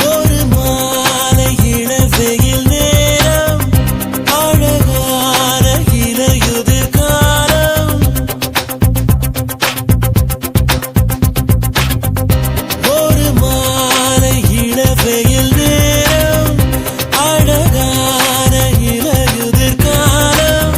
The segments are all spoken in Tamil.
ஒரு மாலை இளவெயில் நேரம் அழகான இலையுதிர் காலம்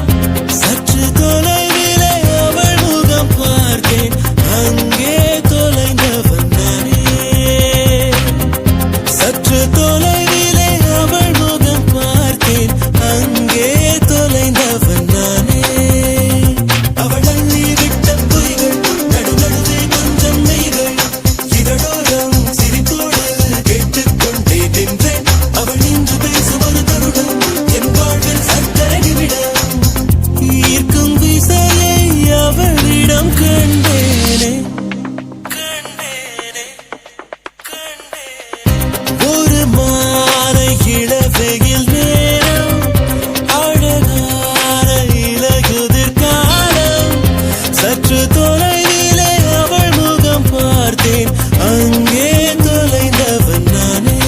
சற்று தொலைவிலே அவள் முகம் பார்த்தேன் அங்கே தொலைந்தவன் நானே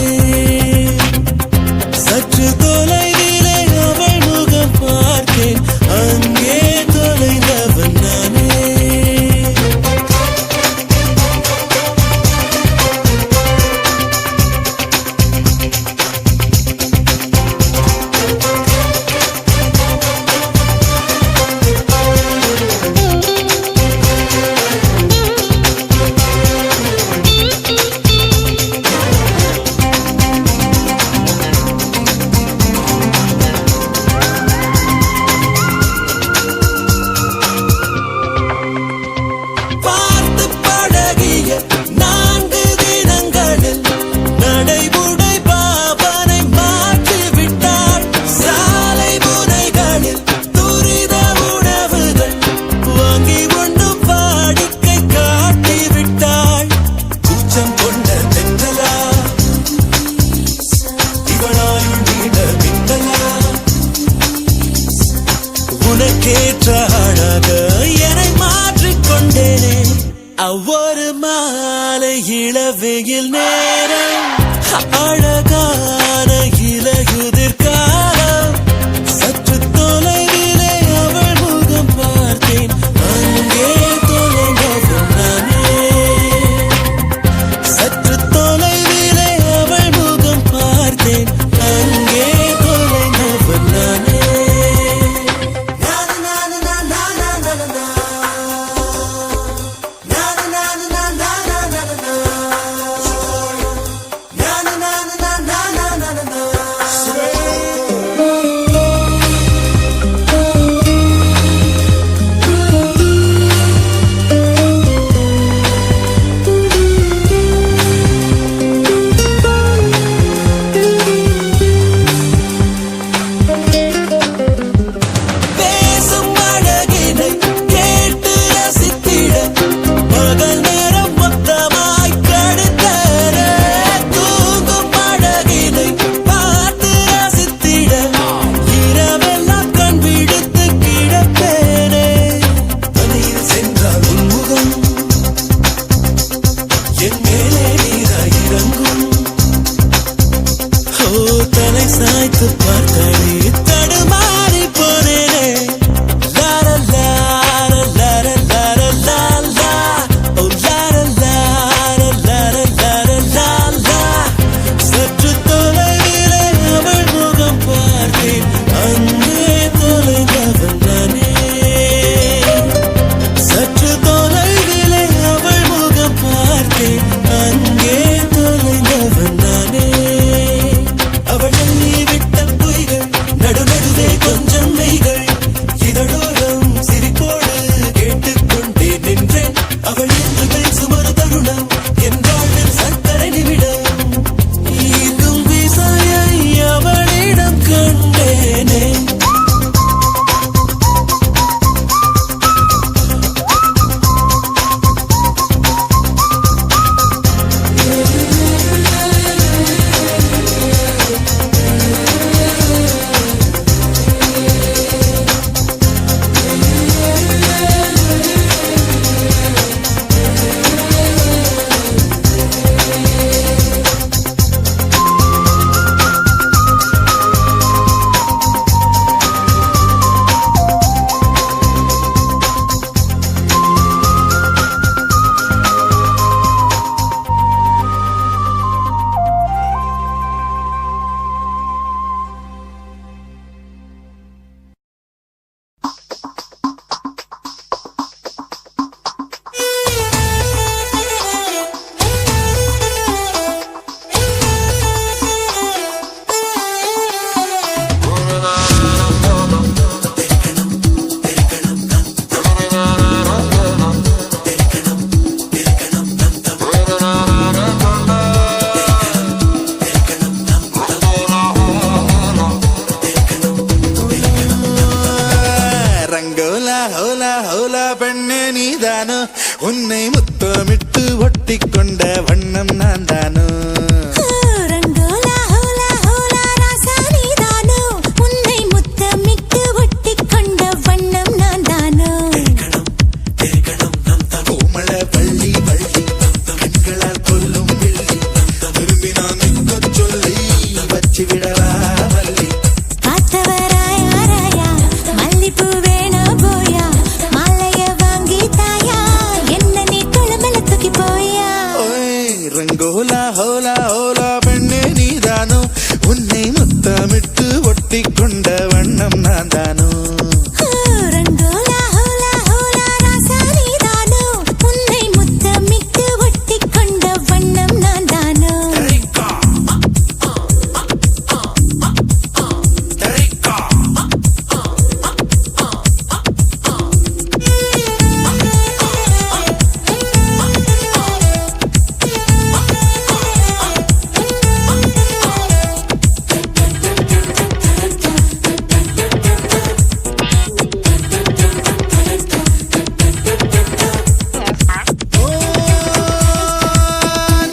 சற்று தொலைவிலே அவள் முகம் பார்த்தேன் அங்கே தொலைந்தவன் நானே சாய்த்து பார்த்தே தடுமாறி போனேனே லார லார லார லார லாலா ஓ லார லார லார லார லாலா சற்று தொலைவிலே அவள் முகம் பார்த்தேன் அங்கே தொலைந்தவன் நானே சற்று தொலைவிலே அவள் முகம் பார்த்தேன் அங்கே தொலைந்தவன் நானே அவள் விட்ட பொய்கள் நடுநடு உன்னை முத்தமிட்டு ஒட்டி கொண்ட வண்ணம் நான் தானோ ரங்கோலா ஹோலா ஹோலா ராசா நீதானோ உன்னை முத்தமிட்டு ஒட்டி கொண்ட வண்ணம் நான் தானோ கோமள வள்ளி வள்ளி கண்களால் கொல்லும் வெள்ளி விரும்பி நான் நிற்க சொல்லி வச்சு விடவா வள்ளி காத்தவராயா ராயா மல்லிப்பூ வேணா போயா மாலைய வாங்கி தாயா என்ன நீ குளமல தூக்கி போயா ரங்கோலா ஹோலா ஹோலா பெண்ணே நீதானோ உன்னை முத்தமிட்டு ஒட்டி கொண்ட வண்ணம் நான் தானோ ரங்கோலா ஹோலா ஹோலா ராசா நீதானோ உன்னை முத்தமிட்டு ஒட்டி கொண்ட வண்ணம் நான் தானோ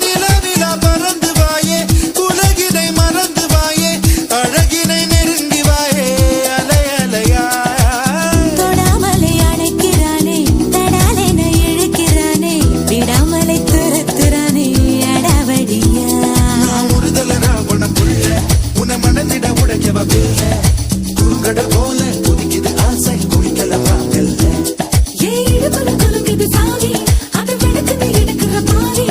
நிலவில பறந்து வாயே உலகினை மறந்து வாயே அழகினை நெருங்கி வாயே அலை அலையா தொடாமலை அணைக்கிறானே தடாலென இழுக்கிறானே விடாமலை துரத்துறானே அடாவடியா நான் ஒருதல ராவணம் புள்ள உன மனதிட உடையவ பிள்ள குறுங்கட போல குதிக்குது ஆசை குளிக்கல வாங்கல்ல ஏழுபல குலுங்குது சாவி அது வெடுக்குது எடுக்கிற பாவி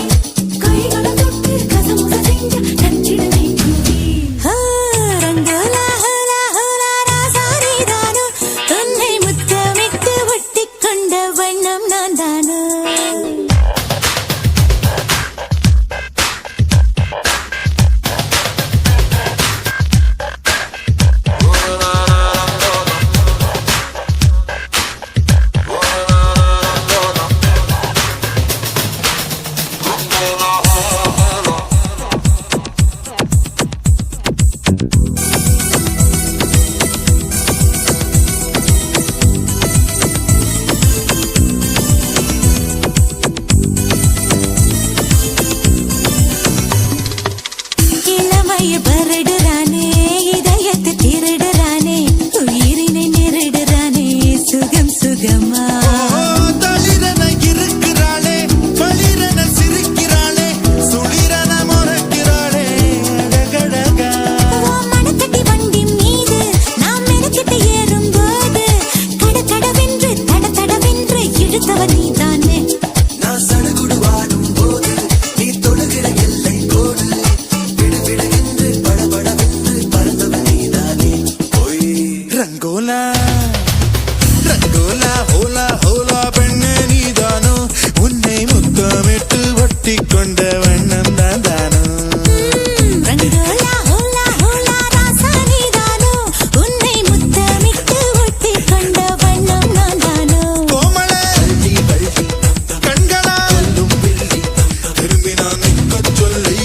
கைகளை தொட்டு கசமுச செஞ்ச கஞ்சிடுமே கூவி ரங்கோலா ஹோலா ஹோலா ராசா நீதானோ உன்னை முத்தமிட்டு ஒட்டி கொண்ட வண்ணம் நான் தானோ இளமைய பரடுறானே இதயத்தை திருடுறானே உயிரினை நெருடுறானே சுகம் சுகமா தளிரன இருக்கிறாளே பளிரன சிரிக்கிறாளே சுளிரன முறைக்கிறாளே அழகழகா மனக்கட்டி வண்டி மீது நாம் மெனக்கிட்டு ஏறும்போது கடகடவென்று தடதடவென்று இழுத்தவன் நீதானே நான் சடுகுடு வாடும் போது நீ தொடுகிற எல்லை கோடு விடுவிடுகின்று படபடவென்று பறந்தவன் நீதானே போய் ரங்கோலா ரங்கோலா ஹோலா ஹோலா பெண்ணே நீதானோ உன்னை முத்தமிட்டு ஒட்டி கொண்ட வண்ணம் தான் தானோ ரங்கோலா ஹோலா ஹோலா ராசா நீதானோ உன்னை முத்தமிட்டு ஒட்டி கொண்ட வண்ணம் நான் தானோ கோமள வள்ளி வள்ளி கண்களா கொல்லும் வெள்ளி திரும்பி நான் நிற்க சொல்லி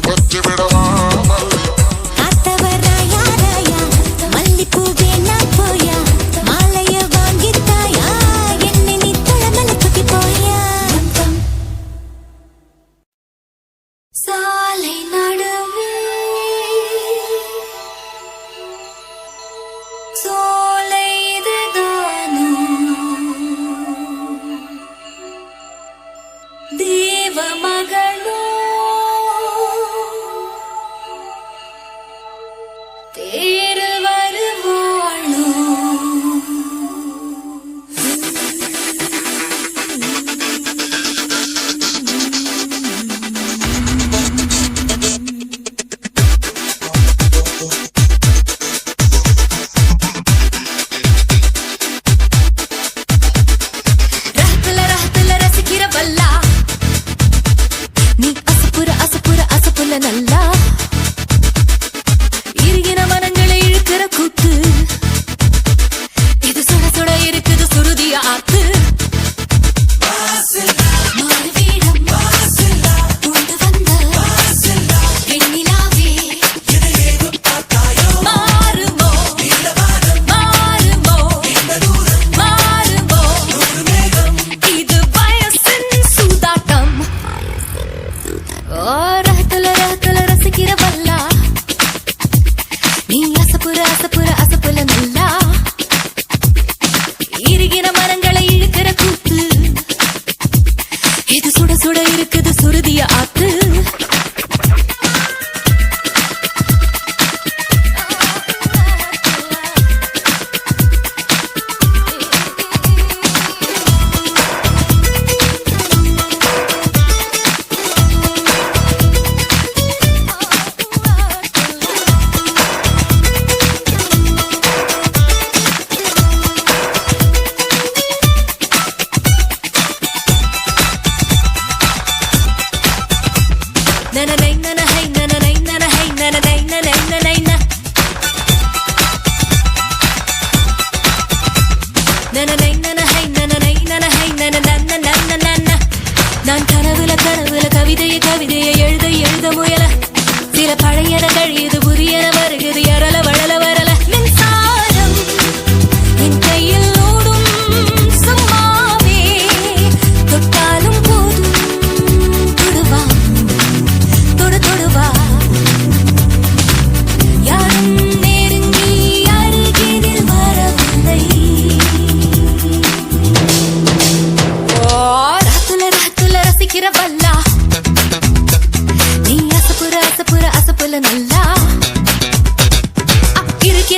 வச்சு விடவா வள்ளி காத்தவராயா ராயா மல்லிப்பூ வேணா போயா மாலைய வாங்கி தாயா என்ன நீ குளமல தூக்கி போயா சாலை நடுவே சோலை இதுதானோ தேவ மகளோ தேரு வருவாளோ ரஹத்துல ரசிக்கிற வல்லா நீ அசப்புற அசப்புற அசப்புல நல்லா இருகின மனங்களை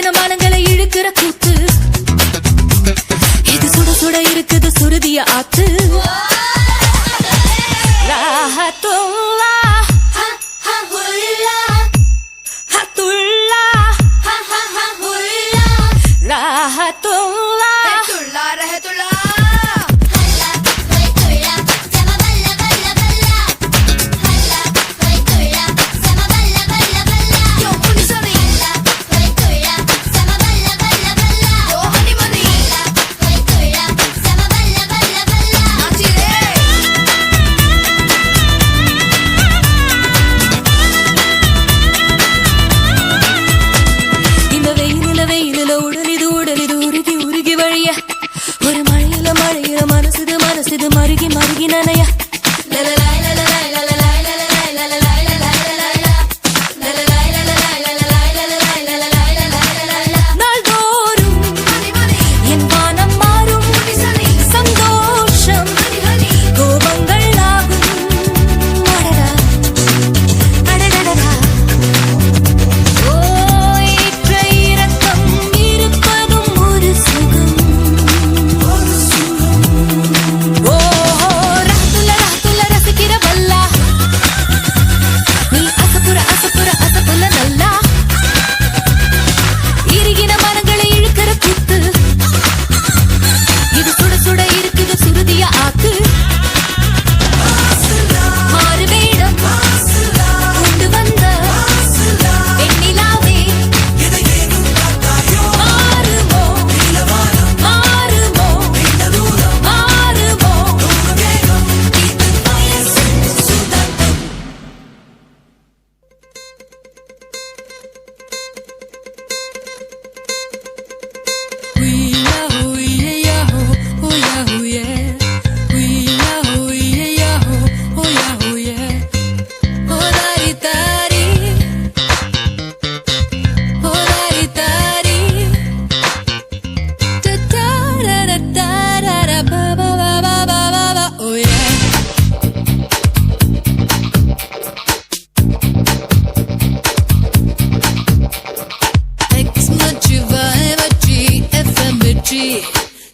இறுகின மனங்களை இழுக்கிற கூத்து இது சுட சுட இருக்குது சுருதிய ஆத்து ராஹத்துல்லா ராஹத்துல்லா ஒரு மழையில மழையில மனசுது மனசுது மருகி மருகி நனைய நாள்தோறும் என் வானம் மாறும் சந்தோஷம் கோபங்கள் ஆகும் அடடடடா ஓய்ற்ற இரக்கம் இருப்பதும் ஒரு சுகம்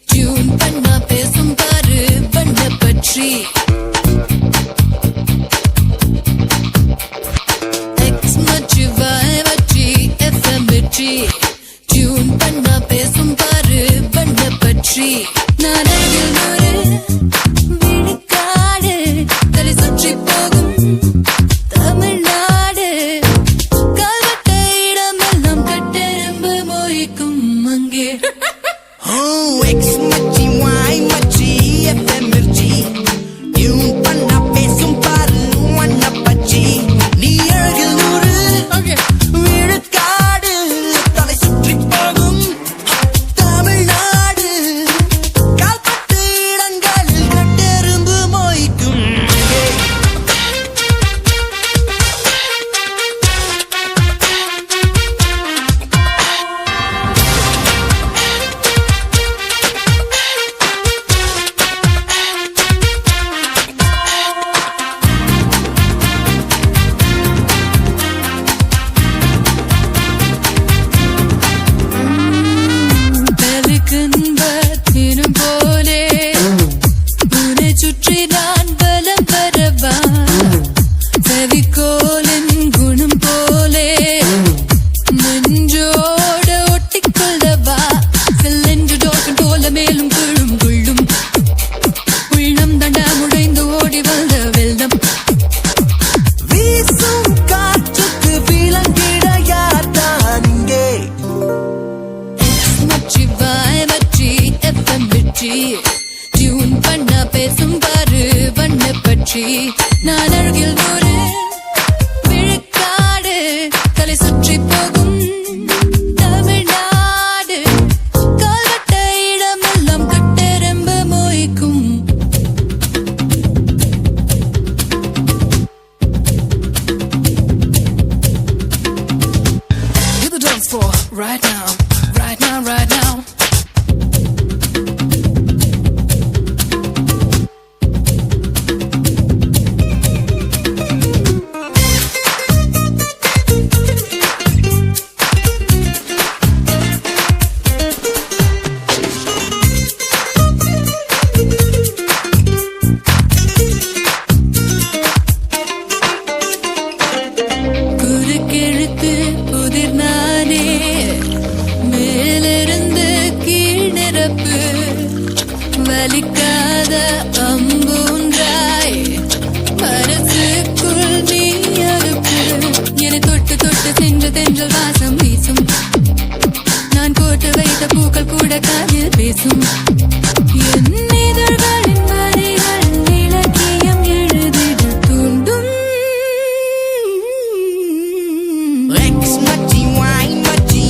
டியூன் பண்ணா பேசும் பாரு பண்ண பற்றி எக்ஸ் மச்சு வாய் வச்சி எஃப்எம் வெற்றி டியூன் பண்ணா பேசும் பாரு பண்ண பற்றி நான் அருகில் நூறு விழுக்காடு தலை சுற்றி போகும் தமிழ்நாடு கால்வட்ட இடமெல்லாம் கட்டெரும்பு மொழிக்கும் அங்கே எக்ஸ் மச்சி வாய் மச்சி எஃப்எம் மிர்ச்சி டியூன் பண்ணா பேசும் பாரு வண்ண பச்சி நீ அழகில் நூறு விழுக்காடு தலை சுற்றி போகும் தமிழ்நாடு கால்பட்டு இடங்களில் கட்டெரும்பு மொய்க்கும் டியூன் பண்ணா பேசும் பாரு வண்ண பற்றி நான் அருகில் நூறு விழுக்காடு தலை சுற்றி போகும் தமிழ்நாடு கால்வட்ட இடமெல்லாம் கட்டெரும்பு மொய்க்கும் Hit the dance floor right now, right now, right now. வாசம் வீசும் நான் போட்டு வைத்த பூக்கள் கூட காதில் பேசும் என் இதழ்களின் வரிகள் இலக்கியம் எழுதிட தூண்டும் X மச்சி Y மச்சி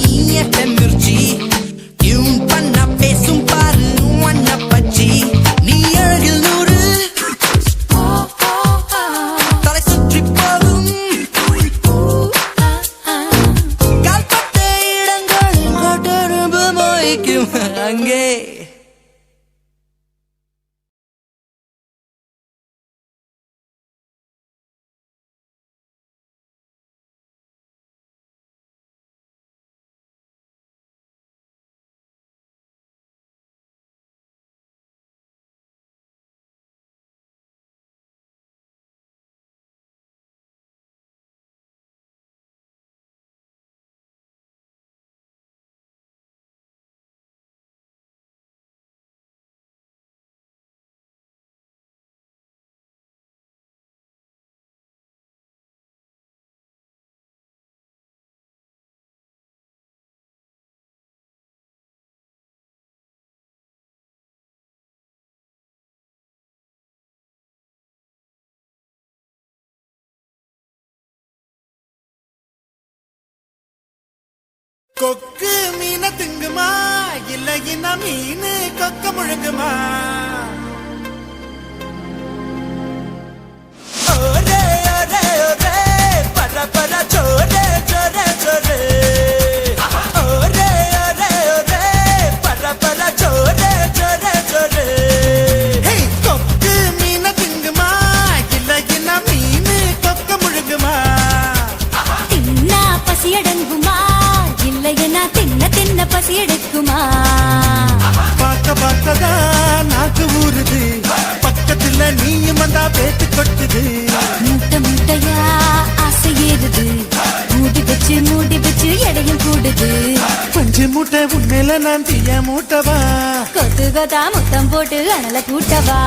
FM மிர்ச்சி டியூன் பண்ணா பேசும் பாரு ஒன்ன பச்சி நீ அழகில் நூறு தலை சுற்றி போகும் கால்பட்ட இடங்கள் கொட்டரும்பு மொய்க்கும் அங்கே கொக்கு மீன திங்குமா இல்லைன்னா மீன் கொக்க முழுங்குமா ஒரே ஒரே ஒரே பர பர சோரே சோரே சோரே ஒரே ஒரே ஒரே பர பர சோரே சோரே சோரே கொக்கு மீன திங்குமா இல்லைன்னா மீன் கொக்க முழுங்குமா தின்னா பசியடங்குமா இல்லையனா தின்ன தின்ன பசி எடுக்குமா பார்க்க பார்த்ததான் நாக்கு ஊறுது பக்கத்துல நீயும் வந்தா பேத்து கொட்டுது மூட்டை மூட்டையா ஆசை ஏறுது மூடி வச்சு எடையும் கூடுது பஞ்சு மூட்டை உண்மையில நான் தீய மூட்டவா கொத்து கொத்தா முத்தம் போட்டு அனல கூட்டவா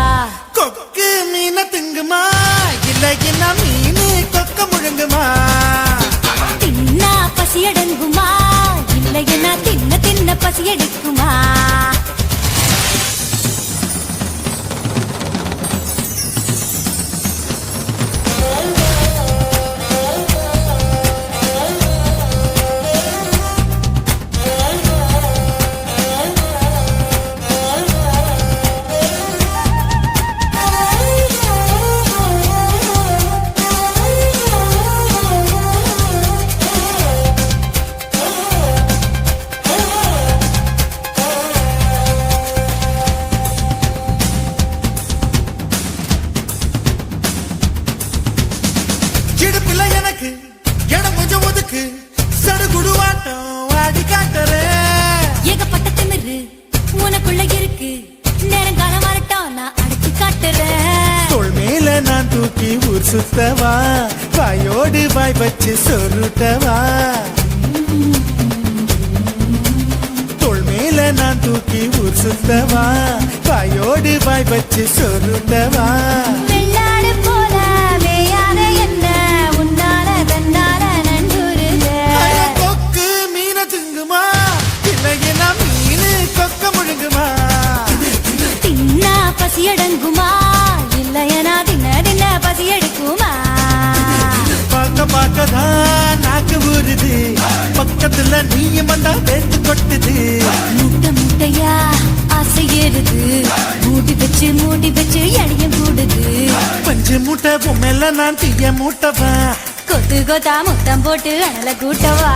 கொக்கு மீன திங்குமா இல்லைன்னா மீன் கொக்க முழுங்குமா தின்னா பசி அடங்குமா இல்லையனா தின்ன தின்ன பசி எடுக்குமா இடுப்புல எனக்கு இடம் கொஞ்சம் ஒதுக்கு சடுகுடுவாட்டம் வாடி காட்டுறேன் ஏகப்பட்ட திமிரு உனக்குள்ள இருக்கு நேரங்காலம் வரட்டும் நான் அடைச்சு காட்டுறேன் தோள் மேல நான் தூக்கி ஊர் சுத்தவா வாயோடு வாய் வச்சு சொருட்டவா தோள் மேல நான் தூக்கி ஊர் சுத்தவா வாயோடு வாய் வச்சு சொருட்டவா வெள்ளாடு போல மேயாத என்ன உன்னால தன்னால நண்டுருக கொக்கு மீன திங்குமா இல்லைன்னா மீன் கொக்க முழுங்குமா தின்னா பசி அடங்குமா இல்லையனா தின்ன தின்ன பசி எடுக்குமா பார்க்க பார்க்கதான் நாக்கு ஊறுது பக்கத்துல நீயும் வந்தா பேத்து கொட்டுது மூட்டை மூட்டையா ஆசை ஏறுது மூடி வச்சு எடையும் கூடுது பஞ்சு மூட்டை பொம்மையில நான் தீய மூட்டவா கொத்து கொத்தா முத்தம் போட்டு அனல கூட்டவா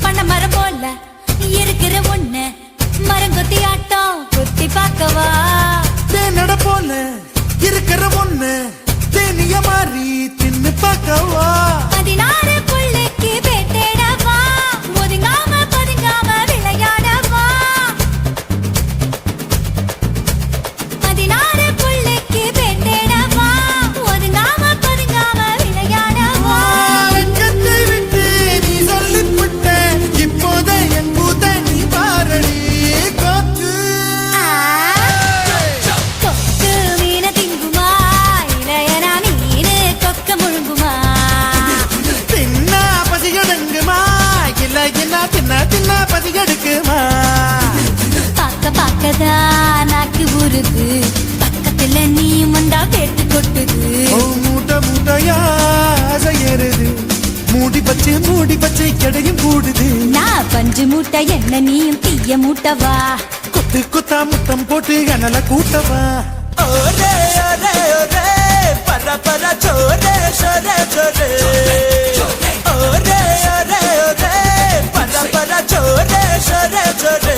பண்ண மரம் போல இருக்கிற ஒண்ணு மரங்கொத்தி ஆட்டம் கொத்தி பார்க்கவா தேனட போல இருக்கிற ஒண்ணு தேனிய மாறி தின்னு பார்க்கவா 16 புள்ளைக்கு பேட்டேடவா ஒதுங்காம பதுங்காம விளையாடவா மூட்ட என்ன நீயும் தீய மூட்டவா குத்து குத்தா முத்தம் போட்டு எனல கூட்டவா ஒரே ஒரே ஒரே பர பர சோரே சோரே சோரே ஒரே ஒரே ஒரே பர பர சோரே சோரே சோரே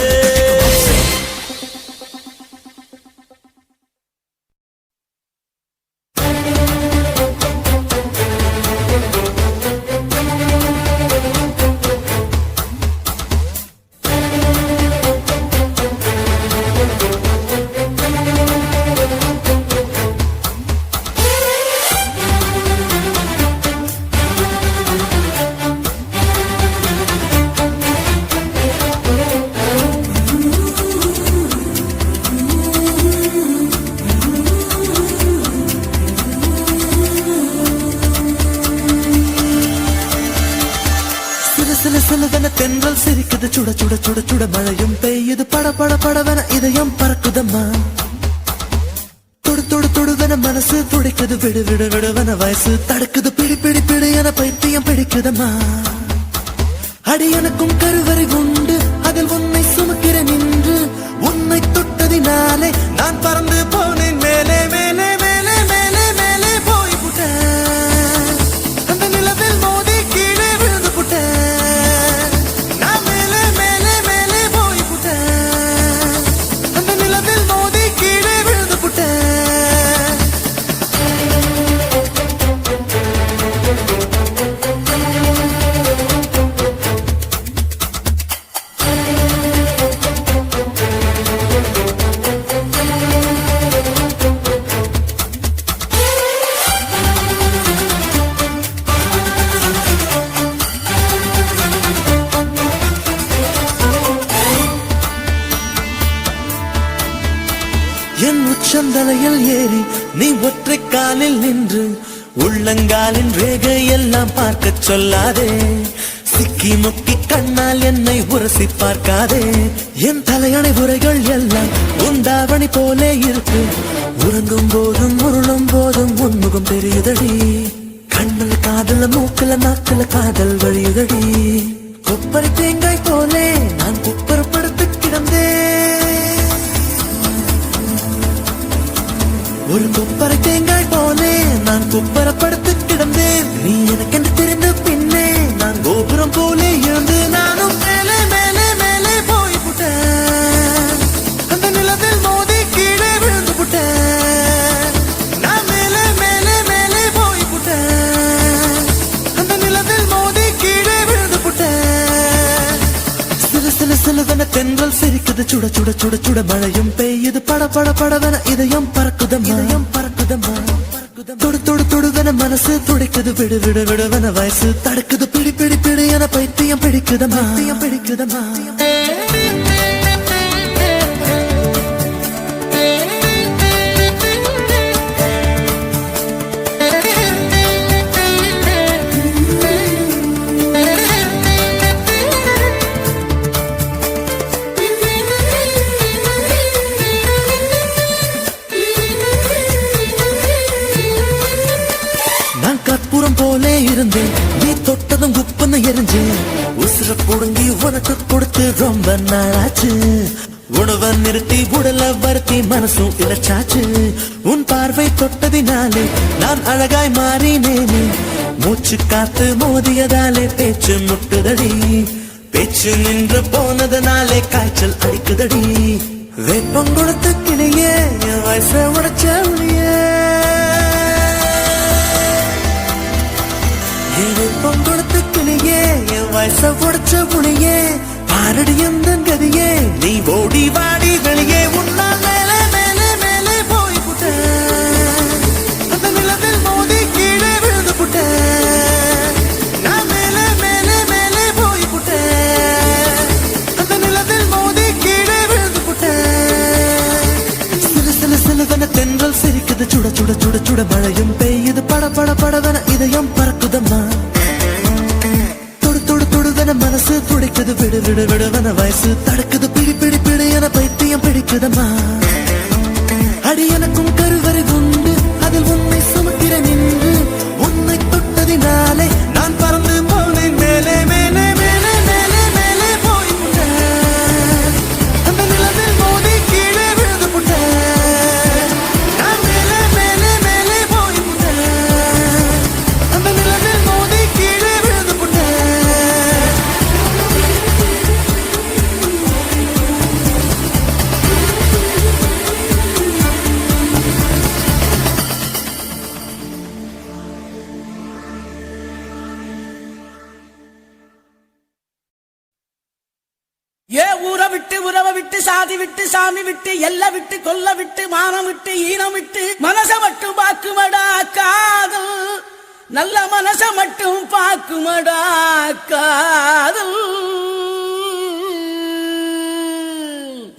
தென்றல் சிரிக்குது சுட சுட சுட சுட மழையும் பெய்யுது பட பட படவன இதயம் பறக்குதம்மா தொடு தொடு தொடுவன மனசு துடிக்குது விடு விடு விடுவன வயசு தடுக்குது பிடி பிடி பிடி என பைத்தியம் பிடிக்குதம்மா அடி எனக்கும் கருவறை உண்டு அதில் உன்னை சுமக்கிற நின்று உன்னை தொட்டதினாலே நான் பறந்து போனேன் மேலே மேலே மேலே மேலே மேலே போய் புட்டேன் அந்த நிலவில் மோதி கீழே விழுந்து புட்டேன் என் உச்சந்தலையில் ஏறி நீ ஒற்றை காலில் நின்று உள்ளங்காலின் ரேகை எல்லாம் பார்க்க சொல்லாதே சிக்கி முக்கி கண்ணால் என்னை உரசி பார்க்காதே என் தலையணை உரைகள் எல்லாம் உண்டாவணி போலே இருக்கு உறங்கும் போதும் உருளும் போதும் உன்முகம் தெரியுதடி கண்ணில் காதல மூக்கல நாக்கல காதல் வழியுதடி கொப்பரை தேங்காய் போலே நான் குப்பரப்படுத்து கிடந்தேன் ஒரு கொப்பரை தேங்காய் போலே நான் குப்பரப்படுத்து கிடந்தேன் நீ எனக்கென்று தெரிந்த பின்னே நான் கோபுரம் போலே இருந்து நானும் மேலே மேலே மேலே போய் புட்டேன் அந்த நிலவில் மோதி கீழே விழுந்து புட்டேன் நான் மேலே மேலே மேலே போய் புட்டேன் அந்த நிலவில் மோதி கீழே விழுந்து புட்டேன் சில சில சிலவன தென்றல் சிரிக்குது சுட சுட சுட சுட மழையும் பெய்யுது பட பட படவன இதயம் பறக்குதம்மா தொடு தொடு தொடுவன மனசு துடிக்குது விடு விடு விடுவன வயசு தடுக்குது பிடி பிடி பிடி என பைத்தியம் பிடிக்குதம்மா பிடிக்குதம்மா கற்பூரம் போலே இருந்தேன் நீ தொட்டதும் குப்புன்னு எரிஞ்சு உசுர புடுங்கி உனக்கு கொடுத்து ரொம்ப நாளாச்சு உணவை நிறுத்தி உடல வருத்தி மனசும் இழைச்சாச்சு உன் பார்வை தொட்டதினாலே நான் அழகாய் மாறினேனே மூச்சு காத்து மோதியதாலே பேச்சு முட்டுதடி பேச்சு நின்று போனதனாலே காய்ச்சல் அடிக்குதடி வேப்பம் கொடுத்த கிளியே என் வயசை உடைச்ச ஒளியே பொங்கொடுத்து கிளியே என் வயச உடைச்ச புளியே பாரடி எந்த கதியே நீ ஓடி வாடி வெளியே உன்னா மேலே மேலே மேலே போய் புட்டேன் அந்த நிலவில் மோதி கீழே விழுந்து புட்டேன் நான் மேலே மேலே மேலே போய் புட்டேன் அந்த நிலவில் மோதி கீழே விழுந்து புட்டேன் சில சில சிலவன தென்றல் சிரிக்குது சுட சுட சுட சுட மழையும் பெய்யுது பட பட படவன இதயம் பறக்குதம்மா மனசு துடிக்குது விடு விடு விடுவன வயசு தடுக்குது பிடி பிடி பிடி என பைத்தியம் பிடிக்குதம்மா அடி எனக்கும் கருவறை உண்டு அதில் உன்னை சுமக்கிற நின்று உன்னை தொட்டதினாலே நான் பறந்து போனேன் மேலே மேலே மேலே மேலே மேலே போய் சாமி விட்டு எல்லை விட்டு கொல்ல விட்டு மானம் விட்டு ஈனம் விட்டு மனச மட்டும் பாக்குமடா காதல் நல்ல மனச மட்டும் பாக்குமடா காதல்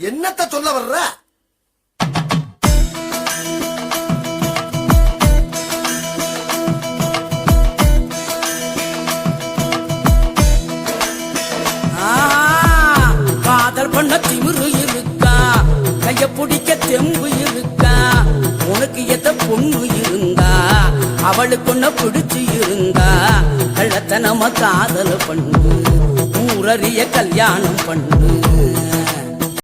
என்னத்த சொல்ல வர்ற காதல் பண்ண திமிரு இருக்கா கைய பிடிக்க தெம்பு இருக்கா உனக்கு எத்த பொண்ணு இருந்தா அவளுக்கு ஒன்ன பிடிச்சு இருந்தா கள்ளத்தனம காதல் பண்ணு ஊரறிய கல்யாணம் பண்ணு